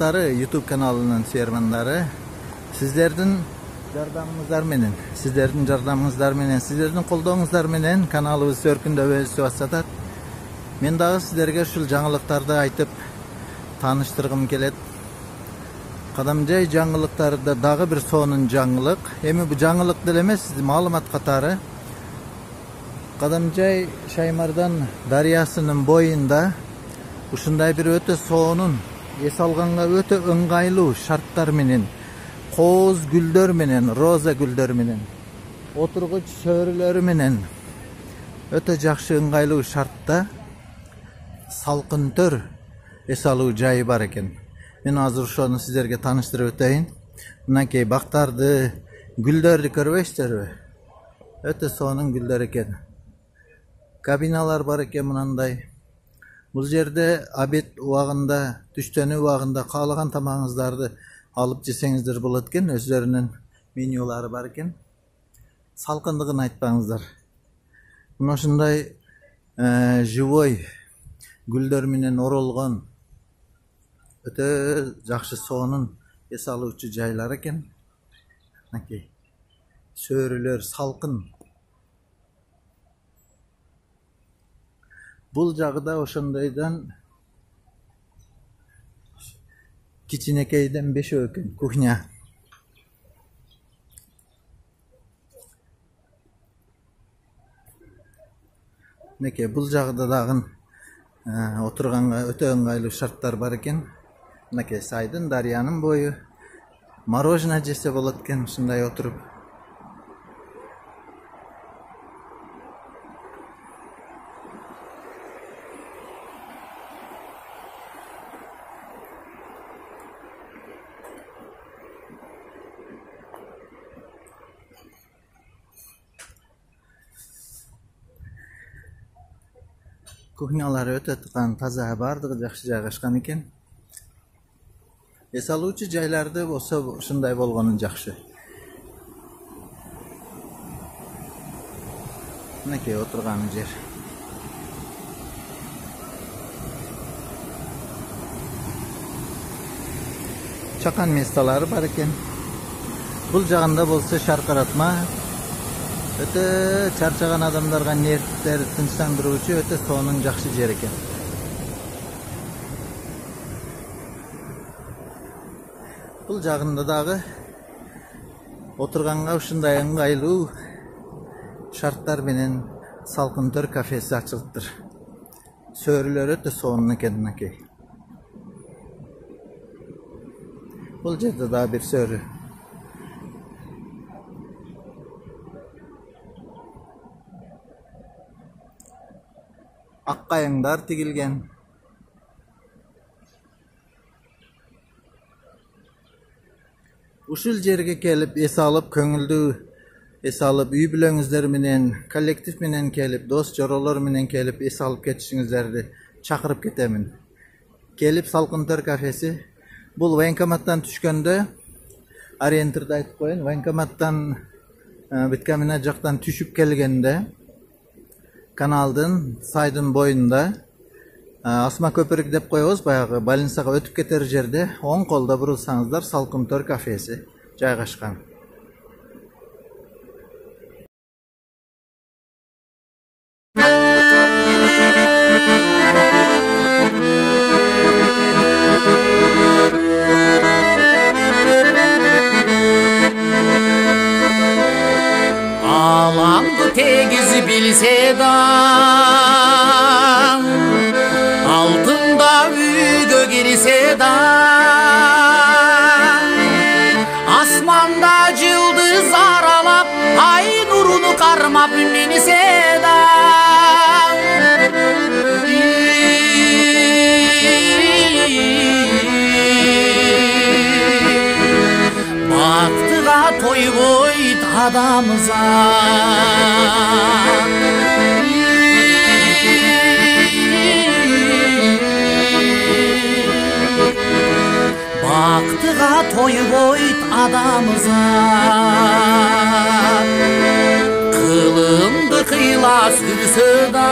достары, YouTube каналының сервандары, сіздердің жардамыңыздар менен, сіздердің колдооңуздар менен каналыбыз өркүндөп өсүп атат. Мен дагы сіздерге ушул жаңылыктарды айтып тааныштыргым келет. Кадамжай жаңылыктарда дагы бир сонун жаңылык. Эми бул жаңылык деле эмес, маалымат катары. Кадамжай Шаймардан дарыясынын боюнда ушундай бир өтө сонун, эс алганга өтө ыңгайлуу шарттар менен, кооз гүлдөр менен, роза гүлдөр менен, отургуч сөрүлөрү менен өтө жакшы ыңгайлуу шартта салкын төр эс алуу жайы бар экен. Мен азыр ошону сиздерге тааныштырып өтөйүн. Мынакей бактарды, гүлдөрдү көрбөйсүздарбы? Өтө сонун гүлдөр экен. Кабиналар бар экен мынандай. Бул жерде обед убагында, түштөнүү убагында каалаган тамагыңыздарды алып жесеңиздер болот экен. Өздөрүнүн менюлары бар экен. Салкындыгын айтпаңыздар. Мына ушундай живой гүлдөр менен оролгон өтө жакшы сонун эс алуучу жайлар экен. Мынакей сөрүлөр салкын. Бул жагыда ошондойдон кичинекейден бешөө экен, кухня. Мынакей бул жагыда дагы отурганга өтө ыңгайлуу шарттар бар экен. Мынакей сайдын, дарыянын бою. Мороженое жесе болот экен ушундай отуруп. Кухнялары өтө таза, бардыгы жакшы жайгашкан экен. Эс алуучу жайларды болсо ушундай болгону жакшы. Мынакей отурган жер. Чакан месталары бар экен. Бул жагында болсо шаркыратма. Өтө чарчаган адамдарга нервтер тынчтандыруучу өтө сонун жакшы жер экен. Бул жагында дагы отурганга ушундай ыңгайлуу шарттар менен салкын төр кафеси ачылыптыр. Сөрүлөр өтө сонун экен мынакей. Бул жерде дагы бир сөрү. Ак кайыңдар тигилген. Ушул жерге келип эс алып, көңүлдүү эс алып, үй бүлөңүздөр менен, коллектив менен келип, дос жоролор менен келип эс алып кетишиңиздерди чакырып кетемин. Келип салкын төр кафеси. Бул военкоматтан түшкөндө, ориентирди айтып коеюн, военкоматтан Биткамина жактан түшүп келгенде каналдын сайдын боюнда Асма көпүрүк деп коебуз, баягы больницага өтүп кетер жерде оң колдо бурулсаңыздар салкын төр кафеси жайгашкан. Alamdı tegiz bilse da altında ügö girse da asmanda yıldız aralap ay nurunu karmap minse da baktığa toy boy adamıza baktığa toy boy adamıza kılımdı kıyla sürse da